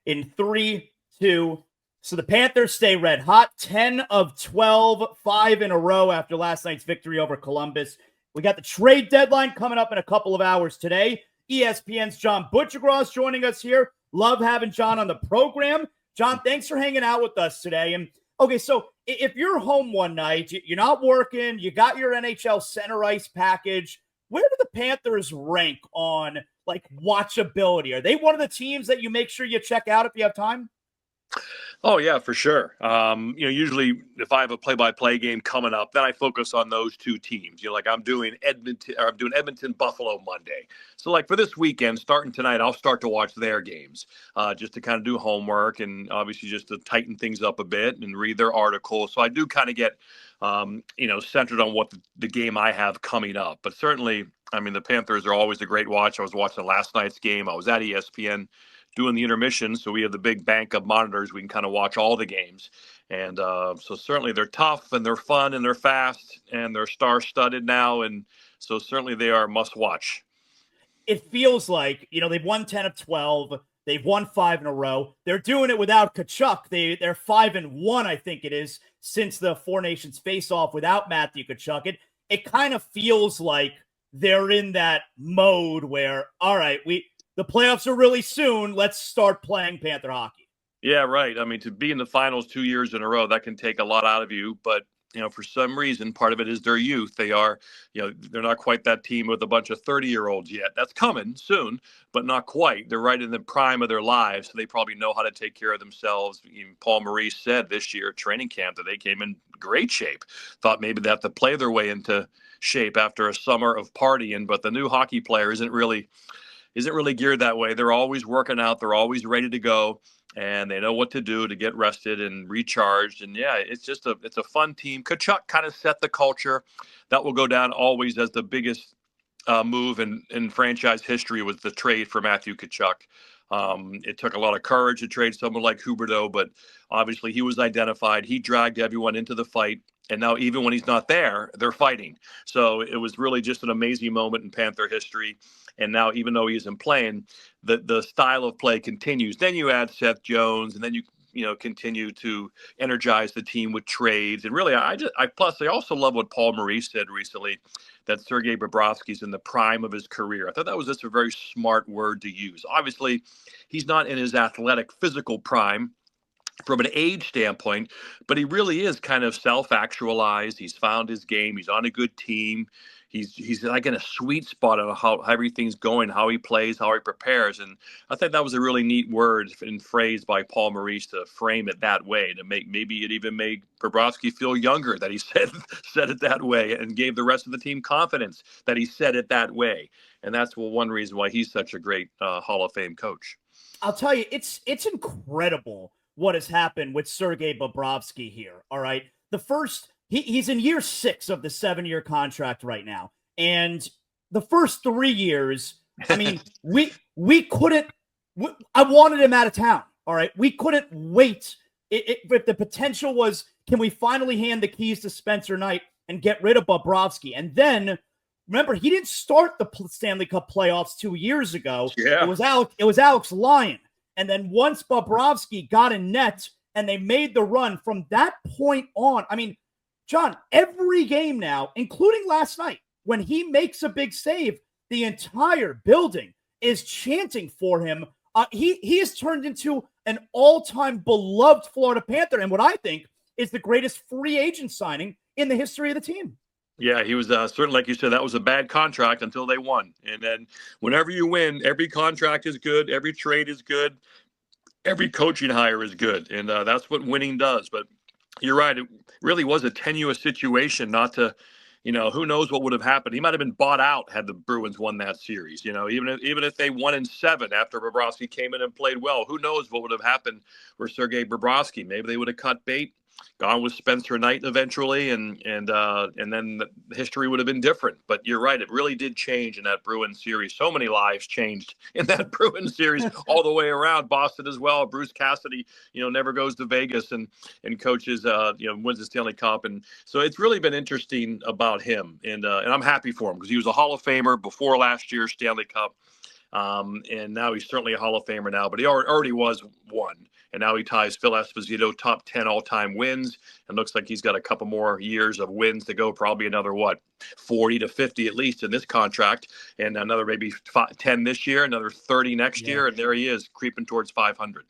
in 3, 2. So the Panthers stay red hot, 10 of 12, 5 in a row after last night's victory over Columbus. We got the trade deadline coming up in a couple of hours today. ESPN's John Buccigross joining us here. Love having John on the program. John, thanks for hanging out with us today. And okay, so if you're home one night, you're not working, you got your NHL center ice package, where do the Panthers rank on like watchability? Are they one of the teams that you make sure you check out if you have time? Oh yeah, for sure. Usually if I have a play-by-play game coming up, then I focus on those two teams. Like I'm doing Edmonton Buffalo Monday. So like for this weekend, starting tonight, I'll start to watch their games, just to kind of do homework and obviously just to tighten things up a bit and read their articles. So I do kind of get, centered on what the game I have coming up. But certainly, I mean, the Panthers are always a great watch. I was watching last night's game. I was at ESPN doing the intermission, so we have the big bank of monitors. We can kind of watch all the games. And so certainly they're tough and they're fun and they're fast and they're star-studded now. And so certainly they are must-watch. It feels like, they've won 10 of 12. They've won 5 in a row. They're doing it without Tkachuk. They're 5-1, I think it is, since the Four Nations face-off without Matthew Tkachuk. It kind of feels like they're in that mode where, all right, the playoffs are really soon. Let's start playing Panther hockey. Yeah, right. I mean, to be in the finals 2 years in a row, that can take a lot out of you. But, for some reason, part of it is their youth. They are, they're not quite that team with a bunch of 30-year-olds yet. That's coming soon, but not quite. They're right in the prime of their lives, so they probably know how to take care of themselves. Even Paul Maurice said this year at training camp that they came in great shape. Thought maybe they have to play their way into shape after a summer of partying, but the new hockey player isn't really geared that way. They're always working out. They're always ready to go, and they know what to do to get rested and recharged. And yeah, it's a fun team. Tkachuk kind of set the culture. That will go down always as the biggest move in franchise history was the trade for Matthew Tkachuk. It took a lot of courage to trade someone like Huberdeau, but obviously he was identified. He dragged everyone into the fight. And now even when he's not there, they're fighting. So it was really just an amazing moment in Panther history. And now, even though he isn't playing, the style of play continues. Then you add Seth Jones, and then you continue to energize the team with trades. And really, I also love what Paul Maurice said recently, that Sergei Bobrovsky's in the prime of his career. I thought that was just a very smart word to use. Obviously, he's not in his athletic, physical prime from an age standpoint, but he really is kind of self-actualized. He's found his game. He's on a good team. He's like in a sweet spot on how everything's going, how he plays, how he prepares. And I think that was a really neat word and phrase by Paul Maurice to frame it that way, to maybe it even made Bobrovsky feel younger that he said it that way, and gave the rest of the team confidence that he said it that way. And that's one reason why he's such a great Hall of Fame coach. I'll tell you, it's incredible what has happened with Sergei Bobrovsky here. All right. He's in year 6 of the 7-year contract right now. And the first 3 years, I mean, we couldn't, I wanted him out of town. All right. We couldn't wait. If the potential was, can we finally hand the keys to Spencer Knight and get rid of Bobrovsky? And then remember, he didn't start the Stanley Cup playoffs 2 years ago. Yeah. It was Alex Lyon. And then once Bobrovsky got in net and they made the run from that point on, I mean, John, every game now, including last night, when he makes a big save, the entire building is chanting for him. He has turned into an all-time beloved Florida Panther, and what I think is the greatest free agent signing in the history of the team. Yeah, he was certainly, like you said, that was a bad contract until they won. And then whenever you win, every contract is good, every trade is good, every coaching hire is good. And that's what winning does. But you're right. It really was a tenuous situation not to, who knows what would have happened. He might have been bought out had the Bruins won that series. Even if they won in 7 after Bobrovsky came in and played well, who knows what would have happened for Sergei Bobrovsky. Maybe they would have cut bait, gone with Spencer Knight eventually, and then the history would have been different. But you're right, it really did change in that Bruins series. So many lives changed in that Bruins series all the way around. Boston as well. Bruce Cassidy, never goes to Vegas and coaches, wins the Stanley Cup, and so it's really been interesting about him. And I'm happy for him because he was a Hall of Famer before last year's Stanley Cup. And now he's certainly a Hall of Famer now, but he already was one. And now he ties Phil Esposito top 10 all-time wins. And looks like he's got a couple more years of wins to go, probably another, 40 to 50 at least in this contract. And another maybe 10 this year, another 30 next year. And there he is, creeping towards 500.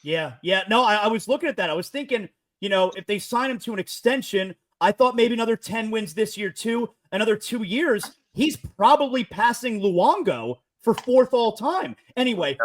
Yeah. No, I was looking at that. I was thinking, if they sign him to an extension, I thought maybe another 10 wins this year too, another 2 years. He's probably passing Luongo for fourth all time. Anyway,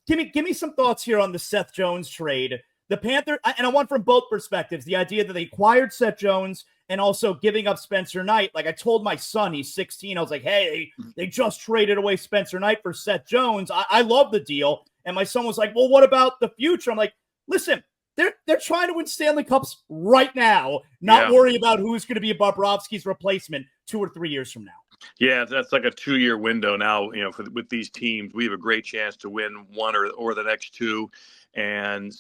give me some thoughts here on the Seth Jones trade. The Panthers, and I want from both perspectives, the idea that they acquired Seth Jones and also giving up Spencer Knight. Like I told my son, he's 16. I was like, hey, they just traded away Spencer Knight for Seth Jones. I love the deal. And my son was like, well, what about the future? I'm like, listen, they're trying to win Stanley Cups right now, not worry about who's going to be Bobrovsky's replacement 2 or 3 years from now. Yeah, that's like a 2-year window now. With these teams, we have a great chance to win one or the next two. And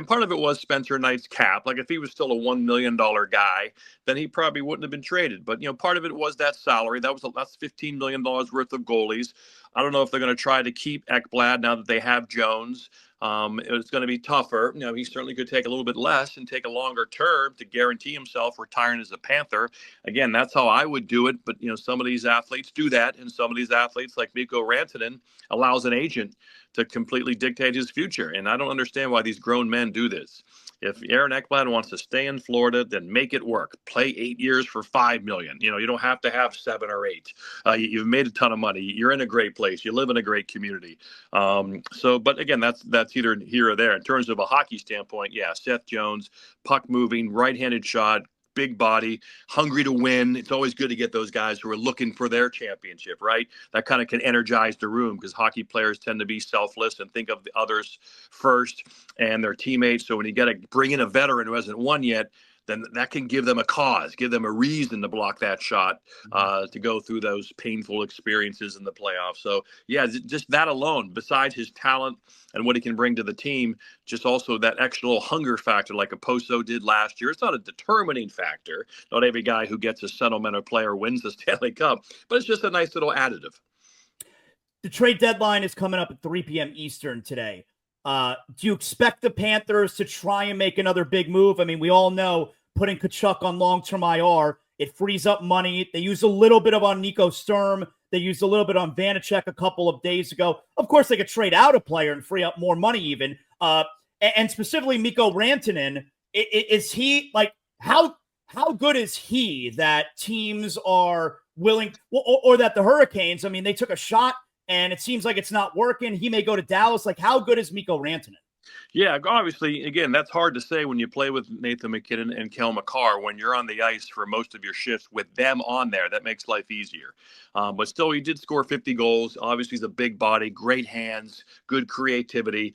part of it was Spencer Knight's cap. Like if he was still a $1 million guy, then he probably wouldn't have been traded. But, part of it was that salary. That's $15 million worth of goalies. I don't know if they're going to try to keep Ekblad now that they have Jones. It's going to be tougher. He certainly could take a little bit less and take a longer term to guarantee himself retiring as a Panther. Again, that's how I would do it. But, some of these athletes do that. And some of these athletes like Mikko Rantanen allows an agent to completely dictate his future. And I don't understand why these grown men do this. If Aaron Ekblad wants to stay in Florida, then make it work. Play 8 years for $5 million. You don't have to have 7 or 8. You've made a ton of money. You're in a great place. You live in a great community. But again, that's either here or there. In terms of a hockey standpoint, Seth Jones, puck moving, right-handed shot, big body, hungry to win. It's always good to get those guys who are looking for their championship, right? That kind of can energize the room because hockey players tend to be selfless and think of the others first and their teammates. So when you got to bring in a veteran who hasn't won yet, then that can give them a cause, give them a reason to block that shot, to go through those painful experiences in the playoffs. So, just that alone, besides his talent and what he can bring to the team, just also that extra little hunger factor like Oposo did last year. It's not a determining factor. Not every guy who gets a sentimental player wins the Stanley Cup, but it's just a nice little additive. The trade deadline is coming up at 3 p.m. Eastern today. Do you expect the Panthers to try and make another big move? I mean, we all know putting Tkachuk on long-term IR, it frees up money. They used a little bit on Nico Sturm. They used a little bit on Vanacek a couple of days ago. Of course, they could trade out a player and free up more money even. And specifically Mikko Rantanen, is he like, how good is he that teams are willing, or that the Hurricanes, I mean, they took a shot and it seems like it's not working. He may go to Dallas. Like, how good is Mikko Rantanen? Yeah, obviously, again, that's hard to say when you play with Nathan McKinnon and Kel McCarr when you're on the ice for most of your shifts with them on there. That makes life easier. But still, he did score 50 goals. Obviously, he's a big body, great hands, good creativity,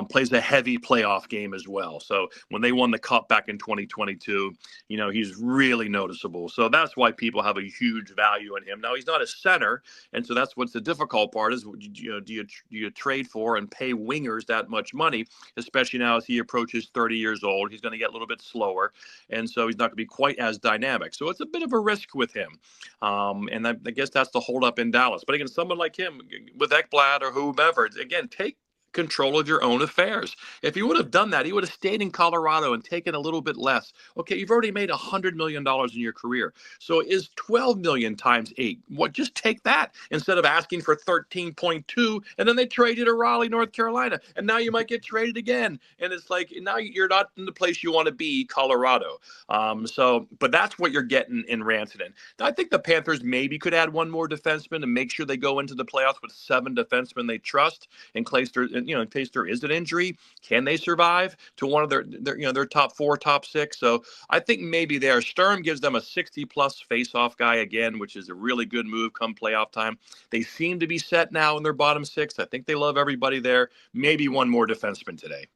plays a heavy playoff game as well. So when they won the Cup back in 2022, he's really noticeable. So that's why people have a huge value in him. Now, he's not a center, and so that's what's the difficult part is, do you trade for and pay wingers that much money, especially now as he approaches 30 years old. He's going to get a little bit slower, and so he's not going to be quite as dynamic. So it's a bit of a risk with him. And I guess that's the holdup in Dallas. But again, someone like him with Ekblad or whomever, again, take control of your own affairs. If he would have done that, he would have stayed in Colorado and taken a little bit less. Okay, you've already made $100 million in your career. So is 12 million times 8. Just take that instead of asking for 13.2, and then they trade you to Raleigh, North Carolina, and now you might get traded again. And it's like, now you're not in the place you want to be, Colorado. But that's what you're getting in Rantanen. I think the Panthers maybe could add one more defenseman and make sure they go into the playoffs with 7 defensemen they trust in case there is an injury. Can they survive to one of their top 4, top 6? So I think maybe there. Sturm gives them a 60-plus face-off guy again, which is a really good move come playoff time. They seem to be set now in their bottom 6. I think they love everybody there. Maybe one more defenseman today.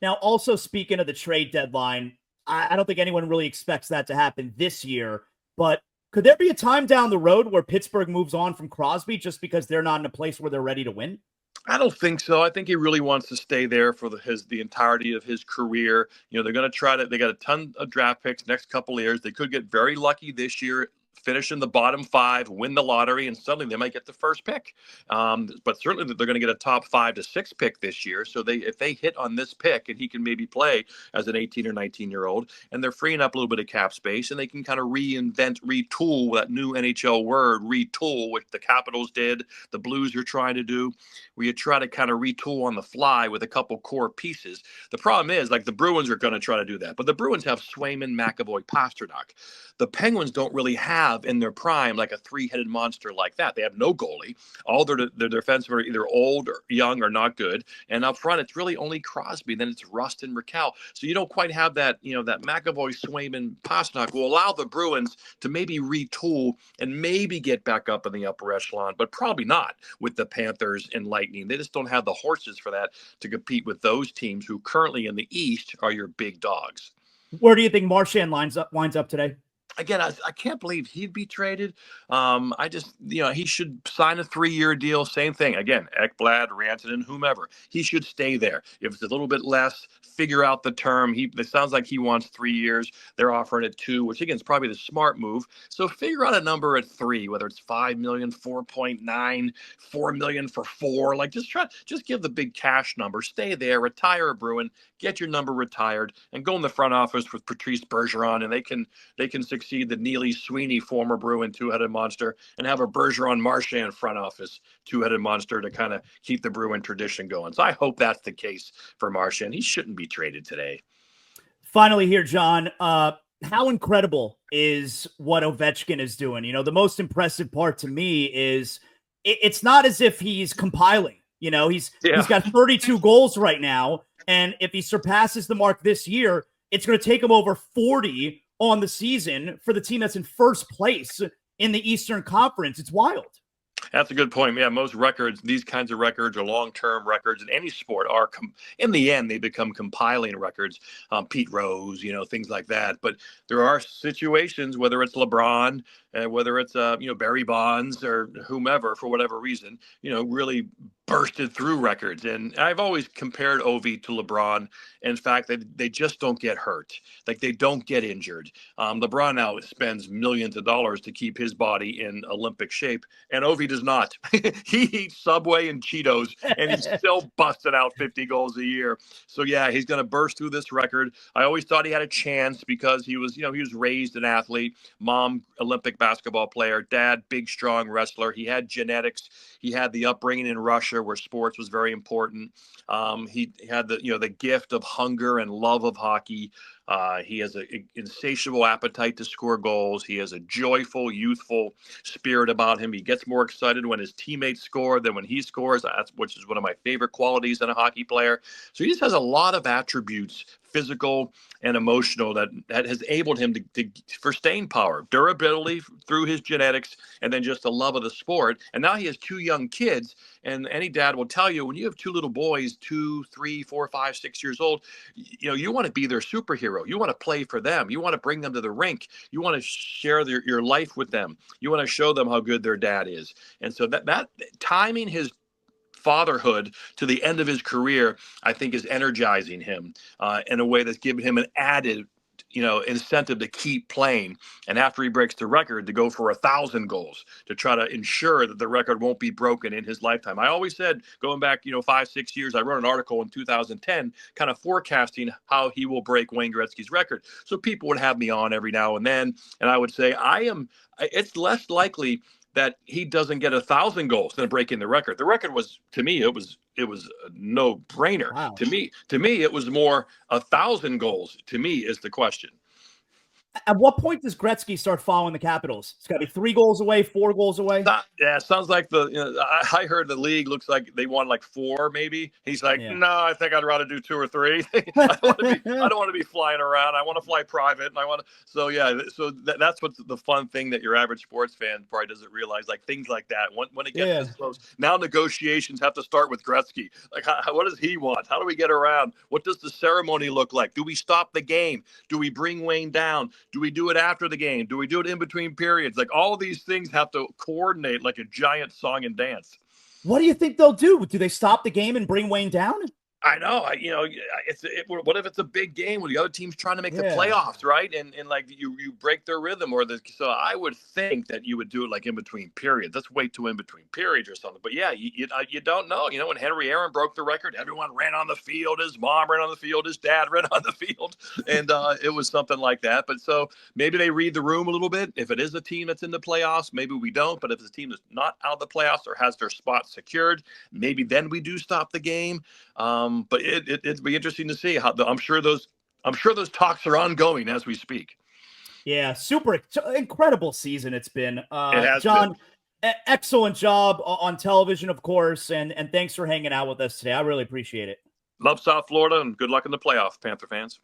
Now, also speaking of the trade deadline, I don't think anyone really expects that to happen this year, but could there be a time down the road where Pittsburgh moves on from Crosby just because they're not in a place where they're ready to win? I don't think so. I think he really wants to stay there for the entirety of his career. They're going to they got a ton of draft picks next couple of years. They could get very lucky this year finish in the bottom 5, win the lottery, and suddenly they might get the first pick. But certainly they're going to get a top 5 to 6 pick this year. So if they hit on this pick and he can maybe play as an 18 or 19-year-old, and they're freeing up a little bit of cap space, and they can kind of retool, that new NHL word, retool, which the Capitals did, the Blues are trying to do, where you try to kind of retool on the fly with a couple core pieces. The problem is, like, the Bruins are going to try to do that, but the Bruins have Swayman, McAvoy, Pasternak. The Penguins don't really have in their prime like a 3-headed monster like that. They have no goalie. All their defensemen are either old or young or not good. And up front, it's really only Crosby. Then it's Rust and Raquel. So you don't quite have that, that McAvoy, Swayman, Pasternak will allow the Bruins to maybe retool and maybe get back up in the upper echelon, but probably not with the Panthers and Lightning. They just don't have the horses for that to compete with those teams who currently in the East are your big dogs. Where do you think Marchand winds up today? Again, I can't believe he'd be traded. I just, he should sign a 3-year deal. Same thing. Again, Ekblad, Rantanen, whomever. He should stay there. If it's a little bit less, figure out the term. It sounds like he wants 3 years. They're offering it 2, which again is probably the smart move. So figure out a number at 3, whether it's 5 million, 4.9, 4 million for 4. Like just give the big cash number. Stay there. Retire a Bruin. Get your number retired and go in the front office with Patrice Bergeron, and they can succeed the Neely Sweeney, former Bruin 2-headed monster, and have a Bergeron Marchand front office 2-headed monster to kind of keep the Bruin tradition going. So I hope that's the case for Marchand. He shouldn't be traded today. Finally here, John, how incredible is what Ovechkin is doing? The most impressive part to me is it's not as if he's compiling. He's got 32 goals right now. And if he surpasses the mark this year, it's going to take him over 40 on the season for the team that's in first place in the Eastern Conference. It's wild. That's a good point. Yeah, most records, these kinds of records are long-term records in any sport are, in the end, they become compiling records. Pete Rose, things like that. But there are situations, whether it's LeBron, whether it's, Barry Bonds or whomever, for whatever reason, really bursted through records. And I've always compared Ovi to LeBron. In fact, they just don't get hurt. Like, they don't get injured. LeBron now spends millions of dollars to keep his body in Olympic shape, and Ovi does not. He eats Subway and Cheetos, and he's still busting out 50 goals a year. So, yeah, he's going to burst through this record. I always thought he had a chance because he was raised an athlete, mom, Olympic basketball player, dad, big, strong wrestler. He had genetics. He had the upbringing in Russia where sports was very important. He had the gift of hunger and love of hockey. He has an insatiable appetite to score goals. He has a joyful, youthful spirit about him. He gets more excited when his teammates score than when he scores, which is one of my favorite qualities in a hockey player. So he just has a lot of attributes, physical and emotional, that has enabled him for staying power, durability through his genetics, and then just the love of the sport. And now he has 2 young kids. And any dad will tell you, when you have 2 little boys, 2, 3, 4, 5, 6 years old, you want to be their superhero. You want to play for them. You want to bring them to the rink. You want to share your life with them. You want to show them how good their dad is. And so that timing his fatherhood to the end of his career, I think, is energizing him in a way that's given him an added incentive to keep playing. And after he breaks the record, to go for 1,000 goals to try to ensure that the record won't be broken in his lifetime. I always said, going back, 5-6 years, I wrote an article in 2010, kind of forecasting how he will break Wayne Gretzky's record. So people would have me on every now and then, and I would say, it's less likely that he doesn't get 1,000 goals than breaking the record. The record was, to me, it was a no-brainer. Wow. To me, it was more 1,000 goals. To me, is the question. At what point does Gretzky start following the Capitals? It's got to be 3 goals away, 4 goals away. It sounds like I heard the league looks like they want like 4, maybe. He's like, no, I think I'd rather do 2 or 3. I don't want to be flying around. I want to fly private, and I want to. So yeah, so that's what's the fun thing that your average sports fan probably doesn't realize. Like things like that, when it gets this close, now negotiations have to start with Gretzky. Like, what does he want? How do we get around? What does the ceremony look like? Do we stop the game? Do we bring Wayne down? Do we do it after the game? Do we do it in between periods? Like, all of these things have to coordinate like a giant song and dance. What do you think they'll do? Do they stop the game and bring Wayne down? I know. What if it's a big game where the other team's trying to make the Yeah. playoffs, right? And like you break their rhythm so I would think that you would do it like in between periods. Let's wait to in between periods or something. But yeah, you don't know. When Henry Aaron broke the record, everyone ran on the field. His mom ran on the field. His dad ran on the field, and it was something like that. But so maybe they read the room a little bit. If it is a team that's in the playoffs, maybe we don't. But if it's a team that's not out of the playoffs or has their spot secured, maybe then we do stop the game. But it'd be interesting to see how I'm sure those talks are ongoing as we speak. Yeah, incredible season it's been. It has John, excellent job on television, of course, and thanks for hanging out with us today. I really appreciate it. Love South Florida and good luck in the playoffs, Panther fans.